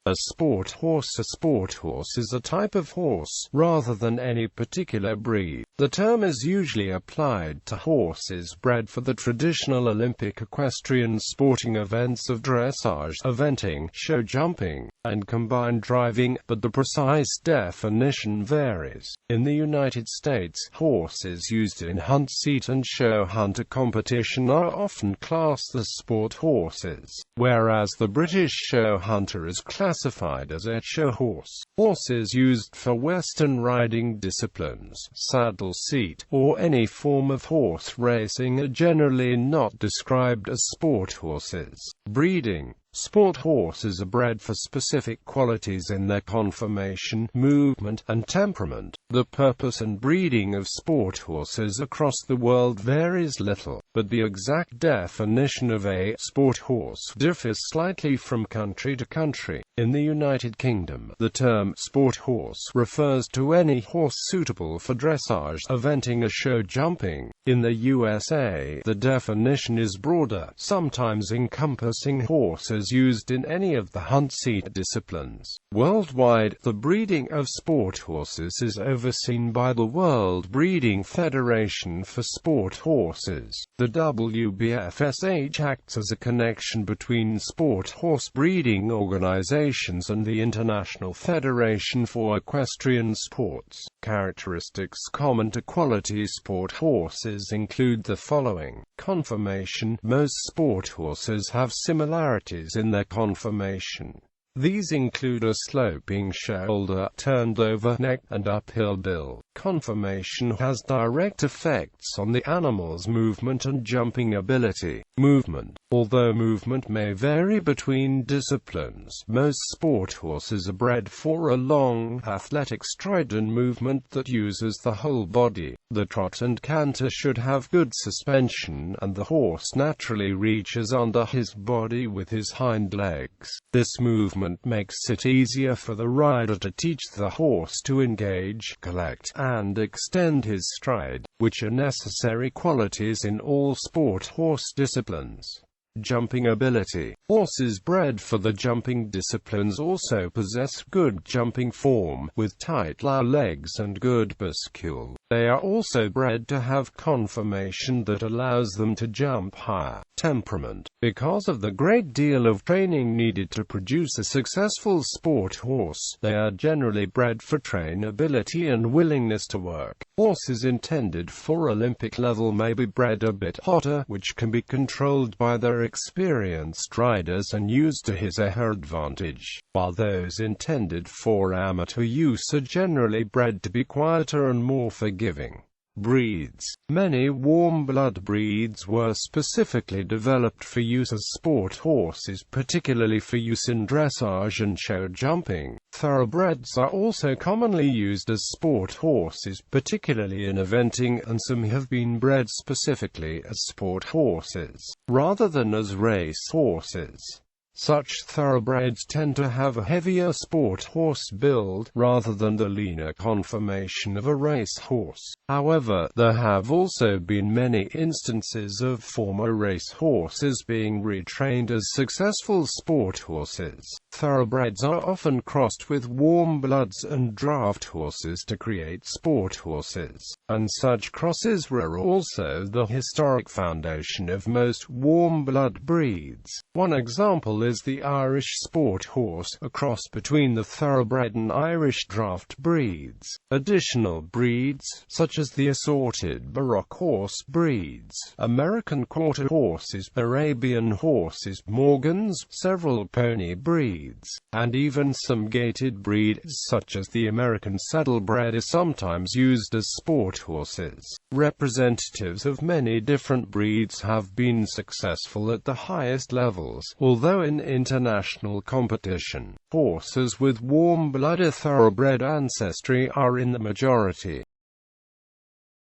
A sport horse. A sport horse is a type of horse, rather than any particular breed. The term is usually applied to horses bred for the traditional Olympic equestrian sporting events of dressage, eventing, show jumping, and combined driving, but the precise definition varies. In the United States, horses used in hunt seat and show hunter competition are often classed as sport horses, whereas the British show hunter is classified as a show horse. Horses used for Western riding disciplines, saddle seat, or any form of horse racing are generally not described as sport horses. Breeding. Sport horses are bred for specific qualities in their conformation, movement, and temperament. The purpose and breeding of sport horses across the world varies little, but the exact definition of a sport horse differs slightly from country to country. In the United Kingdom, the term sport horse refers to any horse suitable for dressage, eventing, or show jumping. In the USA, the definition is broader, sometimes encompassing horses used in any of the hunt seat disciplines. Worldwide, the breeding of sport horses is overseen by the World Breeding Federation for Sport Horses. The WBFSH acts as a connection between sport horse breeding organizations and the International Federation for Equestrian Sports. Characteristics common to quality sport horses include the following. Conformation. Most sport horses have similarities in their conformation. These include a sloping shoulder, turned-over neck, and uphill bill. Conformation has direct effects on the animal's movement and jumping ability. Movement. Although movement may vary between disciplines, most sport horses are bred for a long, athletic stride and movement that uses the whole body. The trot and canter should have good suspension, and the horse naturally reaches under his body with his hind legs. This movement makes it easier for the rider to teach the horse to engage, collect, and extend his stride, which are necessary qualities in all sport horse disciplines. Jumping ability. Horses bred for the jumping disciplines also possess good jumping form, with tight lower legs and good bascule. They are also bred to have conformation that allows them to jump higher. Temperament. Because of the great deal of training needed to produce a successful sport horse, they are generally bred for trainability and willingness to work. Horses intended for Olympic level may be bred a bit hotter, which can be controlled by their experienced riders and used to his or her advantage, while those intended for amateur use are generally bred to be quieter and more forgiving. Breeds. Many warm-blood breeds were specifically developed for use as sport horses, particularly for use in dressage and show jumping. Thoroughbreds are also commonly used as sport horses, particularly in eventing, and some have been bred specifically as sport horses, rather than as race horses. Such thoroughbreds tend to have a heavier sport horse build, rather than the leaner conformation of a race horse. However, there have also been many instances of former race horses being retrained as successful sport horses. Thoroughbreds are often crossed with warm bloods and draft horses to create sport horses, and such crosses were also the historic foundation of most warm blood breeds. One example is the Irish sport horse, a cross between the thoroughbred and Irish draft breeds. Additional breeds, such as the assorted Baroque horse breeds, American quarter horses, Arabian horses, Morgans, several pony breeds, and even some gaited breeds such as the American saddlebred are sometimes used as sport horses. Representatives of many different breeds have been successful at the highest levels, although in international competition, horses with warm-blooded thoroughbred ancestry are in the majority.